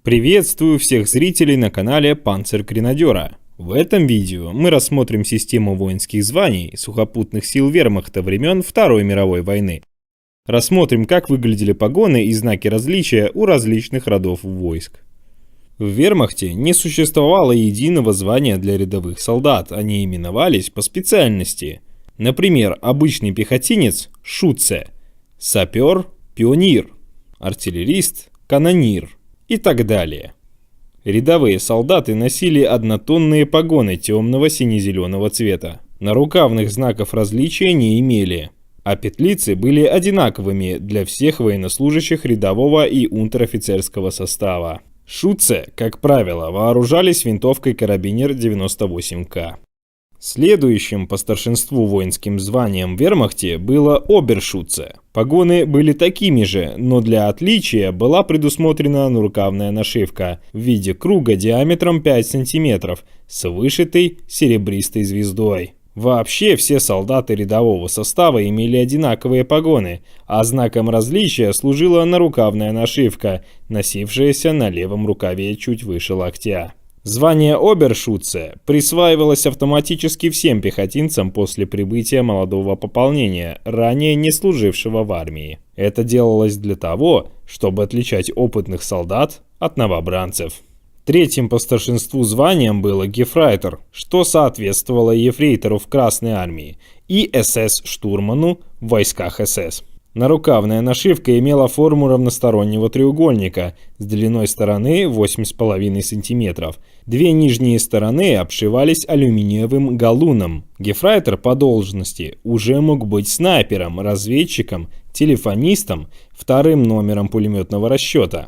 Приветствую всех зрителей на канале Панцергренадера. В этом видео мы рассмотрим систему воинских званий сухопутных сил вермахта времен Второй мировой войны. Рассмотрим, как выглядели погоны и знаки различия у различных родов войск. В вермахте не существовало единого звания для рядовых солдат, они именовались по специальности. Например, обычный пехотинец – шутце, сапер – пионир, артиллерист – канонир и так далее. Рядовые солдаты носили однотонные погоны темного сине-зеленого цвета. Нарукавных знаков различия не имели, а петлицы были одинаковыми для всех военнослужащих рядового и унтер-офицерского состава. Шутце, как правило, вооружались винтовкой карабинер 98К. Следующим по старшинству воинским званием в вермахте было обершутце. Погоны были такими же, но для отличия была предусмотрена нарукавная нашивка в виде круга диаметром 5 см с вышитой серебристой звездой. Вообще все солдаты рядового состава имели одинаковые погоны, а знаком различия служила нарукавная нашивка, носившаяся на левом рукаве чуть выше локтя. Звание обершутце присваивалось автоматически всем пехотинцам после прибытия молодого пополнения, ранее не служившего в армии. Это делалось для того, чтобы отличать опытных солдат от новобранцев. Третьим по старшинству званием было гефрейтор, что соответствовало ефрейтору в Красной армии и СС-штурману в войсках СС. Нарукавная нашивка имела форму равностороннего треугольника с длиной стороны 8,5 см. Две нижние стороны обшивались алюминиевым галуном. Гефрейтор по должности уже мог быть снайпером, разведчиком, телефонистом, вторым номером пулеметного расчета.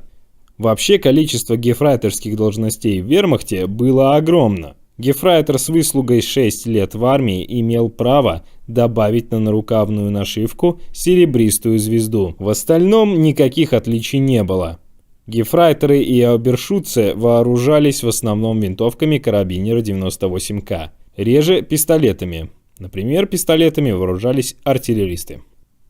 Вообще количество гефрейторских должностей в вермахте было огромно. Гефрейтор с выслугой 6 лет в армии имел право добавить на нарукавную нашивку серебристую звезду. В остальном никаких отличий не было. Гефрейторы и обершутце вооружались в основном винтовками карабинера 98К, реже пистолетами. Например, пистолетами вооружались артиллеристы.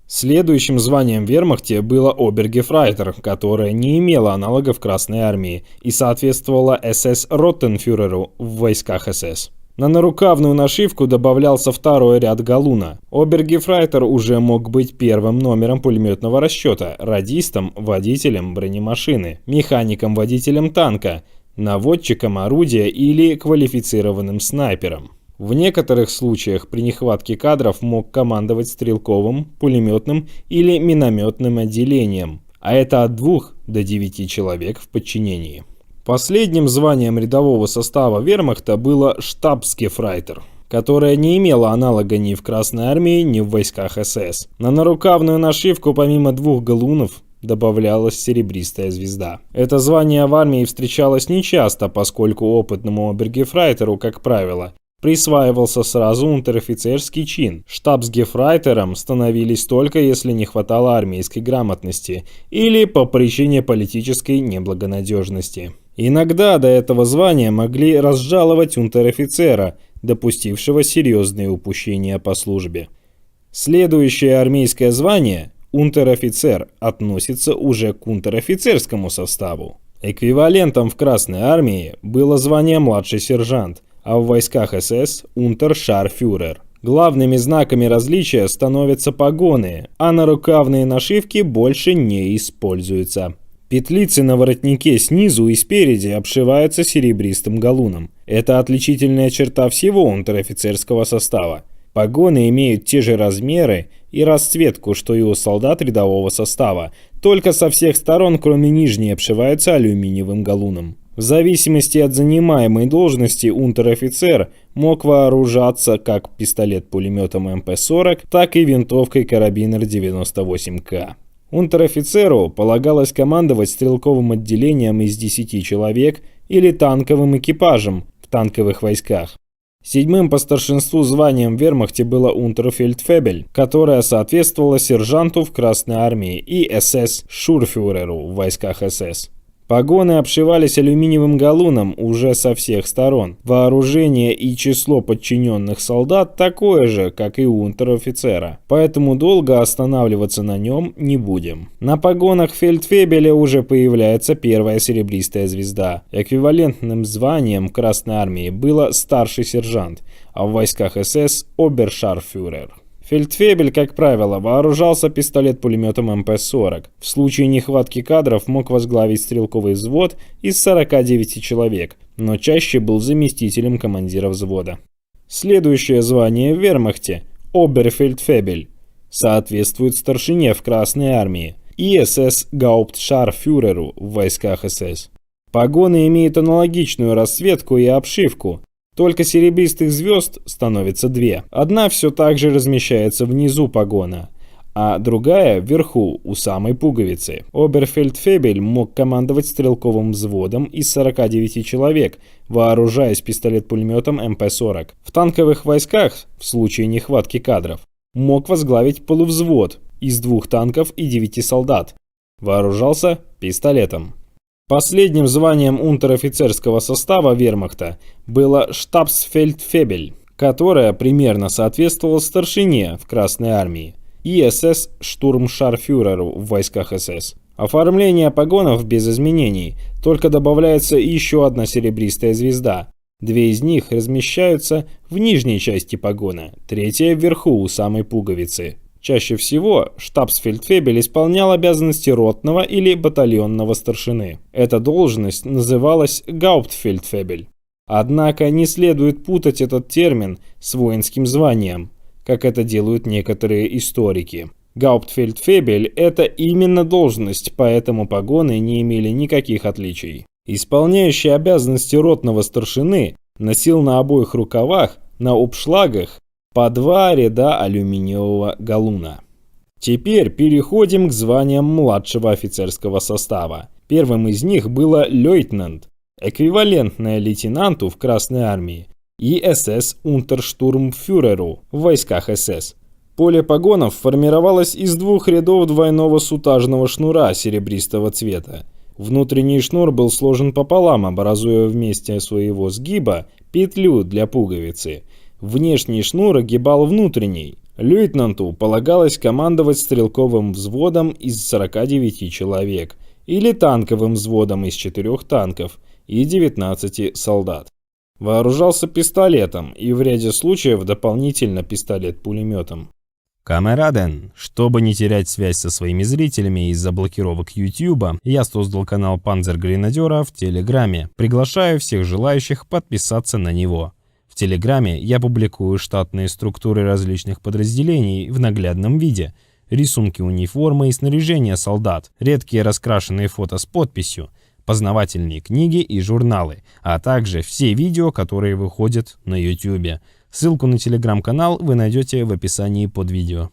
Следующим званием в вермахте было обергефрейтор, которое не имело аналога в Красной армии и соответствовало СС-ротенфюреру в войсках СС. На нарукавную нашивку добавлялся второй ряд галуна. Обергефрейтор уже мог быть первым номером пулеметного расчета, радистом, водителем бронемашины, механиком-водителем танка, наводчиком орудия или квалифицированным снайпером. В некоторых случаях при нехватке кадров мог командовать стрелковым, пулеметным или минометным отделением, а это от 2 до 9 человек в подчинении. Последним званием рядового состава вермахта было штабсгефрейтор, которое не имело аналога ни в Красной армии, ни в войсках СС. На нарукавную нашивку помимо 2 галунов добавлялась серебристая звезда. Это звание в армии встречалось нечасто, поскольку опытному обергефрейтору, как правило, присваивался сразу унтер-офицерский чин. Штабсгефрейтором становились только если не хватало армейской грамотности или по причине политической неблагонадежности. Иногда до этого звания могли разжаловать унтер-офицера, допустившего серьезные упущения по службе. Следующее армейское звание, унтер-офицер, относится уже к унтер-офицерскому составу. Эквивалентом в Красной армии было звание младший сержант, а в войсках СС – унтершарфюрер. Главными знаками различия становятся погоны, а нарукавные нашивки больше не используются. Петлицы на воротнике снизу и спереди обшиваются серебристым галуном. Это отличительная черта всего унтер-офицерского состава. Погоны имеют те же размеры и расцветку, что и у солдат рядового состава, только со всех сторон, кроме нижней, обшиваются алюминиевым галуном. В зависимости от занимаемой должности унтер-офицер мог вооружаться как пистолет-пулеметом МП-40, так и винтовкой карабинер 98К. Унтер-офицеру полагалось командовать стрелковым отделением из 10 человек или танковым экипажем в танковых войсках. Седьмым по старшинству званием в вермахте было унтерфельдфебель, которое соответствовало сержанту в Красной армии и СС-шурфюреру в войсках СС. Погоны обшивались алюминиевым галуном уже со всех сторон. Вооружение и число подчиненных солдат такое же, как и у унтер-офицера, поэтому долго останавливаться на нем не будем. На погонах фельдфебеля уже появляется первая серебристая звезда. Эквивалентным званием Красной Армии было старший сержант, а в войсках СС – обершарфюрер. Фельдфебель, как правило, вооружался пистолет-пулеметом МП-40. В случае нехватки кадров мог возглавить стрелковый взвод из 49 человек, но чаще был заместителем командира взвода. Следующее звание в вермахте – оберфельдфебель, соответствует старшине в Красной Армии и СС-гауптшарфюреру в войсках СС. Погоны имеют аналогичную расцветку и обшивку. Только серебристых звезд становится две. Одна все так же размещается внизу погона, а другая вверху, у самой пуговицы. Оберфельдфебель мог командовать стрелковым взводом из 49 человек, вооружаясь пистолет-пулеметом МП-40. В танковых войсках, в случае нехватки кадров, мог возглавить полувзвод из 2 танков и 9 солдат. Вооружался пистолетом. Последним званием унтер-офицерского состава вермахта было штабсфельдфебель, которое примерно соответствовало старшине в Красной Армии и СС-штурмшарфюреру в войсках СС. Оформление погонов без изменений, только добавляется еще одна серебристая звезда. 2 из них размещаются в нижней части погона, 3 вверху у самой пуговицы. Чаще всего штабсфельдфебель исполнял обязанности ротного или батальонного старшины. Эта должность называлась гауптфельдфебель. Однако не следует путать этот термин с воинским званием, как это делают некоторые историки. Гауптфельдфебель – это именно должность, поэтому погоны не имели никаких отличий. Исполняющий обязанности ротного старшины носил на обоих рукавах, на обшлагах, по 2 ряда алюминиевого галуна. Теперь переходим к званиям младшего офицерского состава. Первым из них было лейтенант, эквивалентное лейтенанту в Красной Армии и СС-унтерштурмфюреру в войсках СС. Поле погонов формировалось из 2 рядов двойного сутажного шнура серебристого цвета. Внутренний шнур был сложен пополам, образуя вместе своего сгиба петлю для пуговицы. Внешний шнур огибал внутренний. Лейтенанту полагалось командовать стрелковым взводом из 49 человек или танковым взводом из 4 танков и 19 солдат. Вооружался пистолетом и в ряде случаев дополнительно пистолет-пулеметом. Камераден, чтобы не терять связь со своими зрителями из-за блокировок YouTube, я создал канал Панцергренадера в Телеграме. Приглашаю всех желающих подписаться на него. В Телеграме я публикую штатные структуры различных подразделений в наглядном виде, рисунки униформы и снаряжения солдат, редкие раскрашенные фото с подписью, познавательные книги и журналы, а также все видео, которые выходят на YouTube. Ссылку на телеграм-канал вы найдете в описании под видео.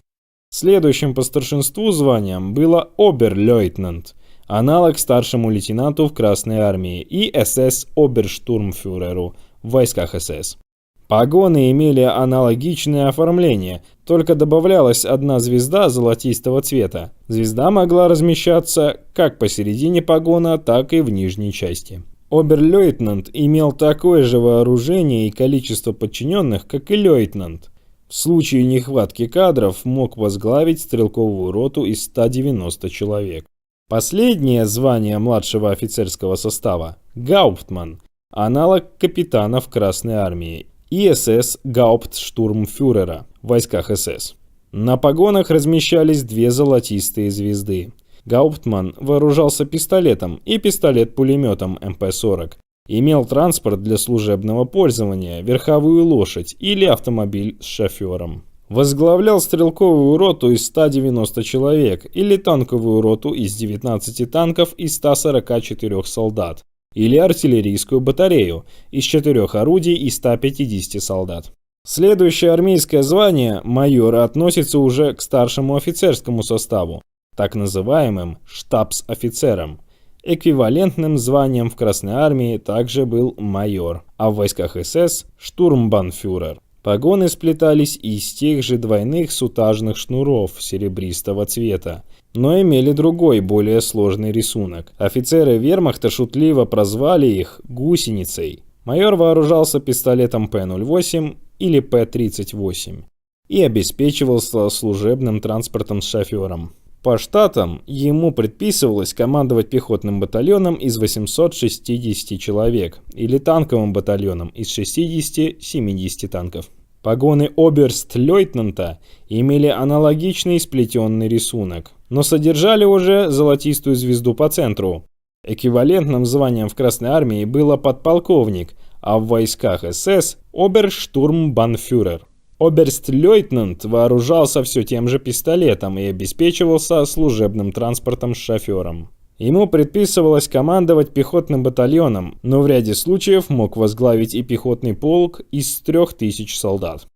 Следующим по старшинству званием было оберлейтенант, аналог старшему лейтенанту в Красной Армии и СС-оберштурмфюреру в войсках СС. Погоны имели аналогичное оформление, только добавлялась одна звезда золотистого цвета. Звезда могла размещаться как посередине погона, так и в нижней части. Оберлейтенант имел такое же вооружение и количество подчиненных, как и лейтенант. В случае нехватки кадров мог возглавить стрелковую роту из 190 человек. Последнее звание младшего офицерского состава – гауптман, аналог капитана в Красной Армии и СС-гауптштурмфюрера в войсках СС. На погонах размещались 2 золотистые звезды. Гауптман вооружался пистолетом и пистолет-пулеметом МП-40. Имел транспорт для служебного пользования, верховую лошадь или автомобиль с шофером. Возглавлял стрелковую роту из 190 человек или танковую роту из 19 танков и 144 солдат. Или артиллерийскую батарею из 4 орудий и 150 солдат. Следующее армейское звание майора относится уже к старшему офицерскому составу, так называемым штабс-офицерам. Эквивалентным званием в Красной Армии также был майор, а в войсках СС – штурмбанфюрер. Погоны сплетались из тех же двойных сутажных шнуров серебристого цвета, но имели другой, более сложный рисунок. Офицеры вермахта шутливо прозвали их «гусеницей». Майор вооружался пистолетом П-08 или П-38 и обеспечивался служебным транспортом с шофером. По штатам ему предписывалось командовать пехотным батальоном из 860 человек или танковым батальоном из 60-70 танков. Погоны оберст-лейтенанта имели аналогичный сплетенный рисунок, но содержали уже золотистую звезду по центру. Эквивалентным званием в Красной армии было подполковник, а в войсках СС – оберштурмбанфюрер. Оберст-лейтенант вооружался все тем же пистолетом и обеспечивался служебным транспортом с шофером. Ему предписывалось командовать пехотным батальоном, но в ряде случаев мог возглавить и пехотный полк из 3000 солдат.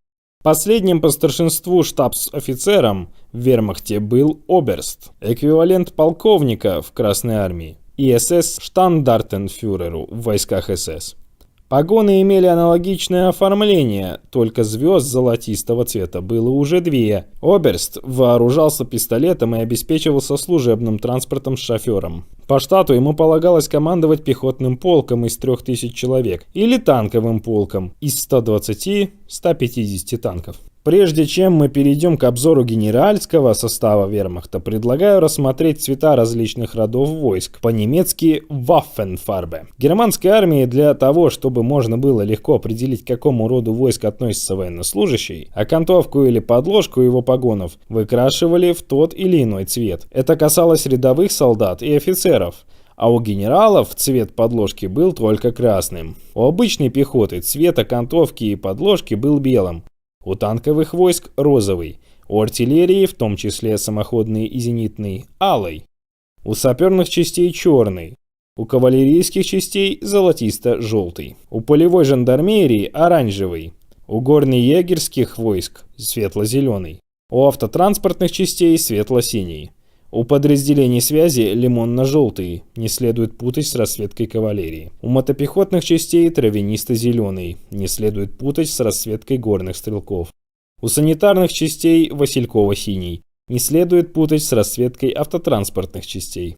Последним по старшинству штабс-офицером в вермахте был оберст, эквивалент полковника в Красной армии, и СС-штандартенфюреру в войсках СС. Погоны имели аналогичное оформление, только звезд золотистого цвета было уже две. Оберст вооружался пистолетом и обеспечивался служебным транспортом с шофером. По штату ему полагалось командовать пехотным полком из 3000 человек или танковым полком из 120-150 танков. Прежде чем мы перейдем к обзору генеральского состава вермахта, предлагаю рассмотреть цвета различных родов войск, по-немецки Waffenfarbe. В германской армии для того, чтобы можно было легко определить, к какому роду войск относится военнослужащий, окантовку или подложку его погонов выкрашивали в тот или иной цвет. Это касалось рядовых солдат и офицеров. А у генералов цвет подложки был только красным. У обычной пехоты цвет окантовки и подложки был белым. У танковых войск – розовый, у артиллерии, в том числе самоходный и зенитный – алый, у саперных частей – черный, у кавалерийских частей – золотисто-желтый, у полевой жандармерии – оранжевый, у горно-егерских войск – светло-зеленый, у автотранспортных частей – светло-синий, у подразделений связи – лимонно-желтый, не следует путать с расцветкой кавалерии. У мотопехотных частей – травянисто-зеленый, не следует путать с расцветкой горных стрелков. У санитарных частей – васильково-синий, не следует путать с расцветкой автотранспортных частей.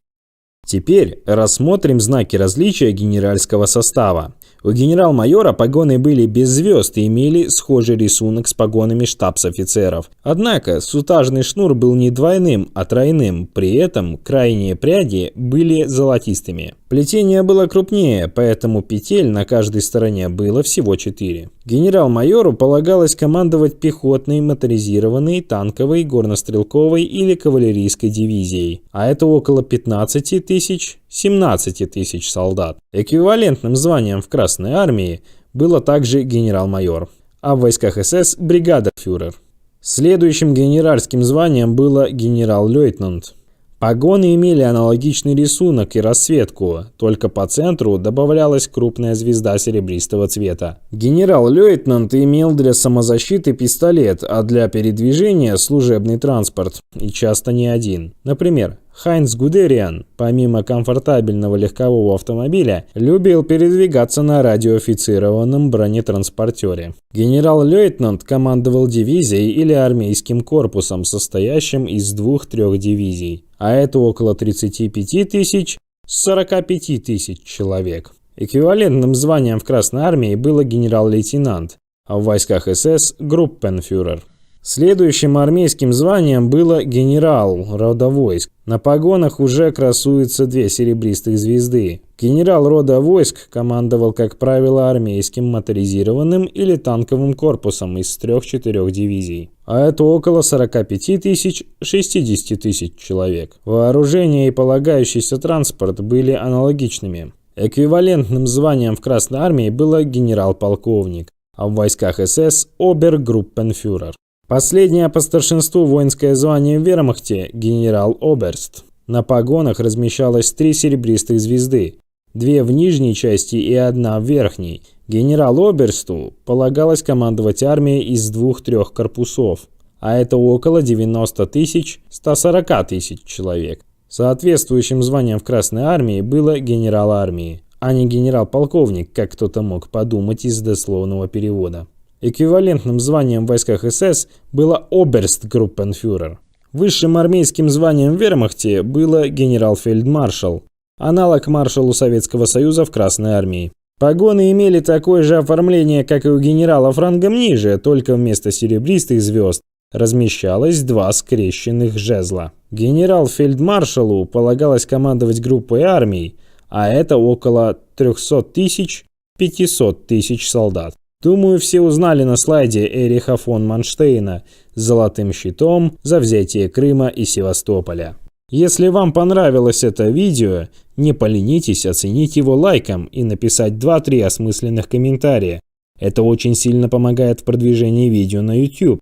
Теперь рассмотрим знаки различия генеральского состава. У генерал-майора погоны были без звезд и имели схожий рисунок с погонами штабс-офицеров. Однако сутажный шнур был не двойным, а тройным, при этом крайние пряди были золотистыми. Плетение было крупнее, поэтому петель на каждой стороне было всего 4. Генерал-майору полагалось командовать пехотной, моторизированной, танковой, горнострелковой или кавалерийской дивизией, а это около 15 тысяч-17 тысяч солдат. Эквивалентным званием в Красной армии было также генерал-майор, а в войсках СС – бригадерфюрер. Следующим генеральским званием было генерал-лейтенант. Погоны имели аналогичный рисунок и расцветку, только по центру добавлялась крупная звезда серебристого цвета. Генерал-лейтенант имел для самозащиты пистолет, а для передвижения служебный транспорт, и часто не один. Например, Хайнц Гудериан, помимо комфортабельного легкового автомобиля, любил передвигаться на радиоофицированном бронетранспортере. Генерал-лейтенант командовал дивизией или армейским корпусом, состоящим из 2-3 дивизий, а это около 35 тысяч-45 тысяч человек. Эквивалентным званием в Красной армии было генерал-лейтенант, а в войсках СС – группенфюрер. Следующим армейским званием было генерал рода войск. На погонах уже красуются 2 серебристых звезды. Генерал рода войск командовал, как правило, армейским моторизированным или танковым корпусом из 3-4 дивизий, а это около 45 тысяч-60 тысяч человек. Вооружение и полагающийся транспорт были аналогичными. Эквивалентным званием в Красной армии было генерал-полковник, а в войсках СС – обергруппенфюрер. Последнее по старшинству воинское звание в вермахте – генерал-оберст. На погонах размещалось 3 серебристых звезды, 2 в нижней части и 1 в верхней. Генерал-оберсту полагалось командовать армией из 2-3 корпусов, а это около 90 тысяч-140 тысяч человек. Соответствующим званием в Красной армии было генерал армии, а не генерал-полковник, как кто-то мог подумать из дословного перевода. Эквивалентным званием в войсках СС было Оберстгруппенфюрер. Высшим армейским званием в вермахте было генерал-фельдмаршал, аналог маршалу Советского Союза в Красной армии. Погоны имели такое же оформление, как и у генералов рангом ниже, только вместо серебристых звезд размещалось 2 скрещенных жезла. Генерал-фельдмаршалу полагалось командовать группой армий, а это около 300 тысяч-500 тысяч солдат. Думаю, все узнали на слайде Эриха фон Манштейна с золотым щитом за взятие Крыма и Севастополя. Если вам понравилось это видео, не поленитесь оценить его лайком и написать 2-3 осмысленных комментария. Это очень сильно помогает в продвижении видео на YouTube.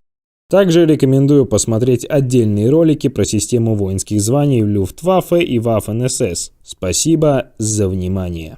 Также рекомендую посмотреть отдельные ролики про систему воинских званий в Люфтваффе и Waffen-СС. Спасибо за внимание.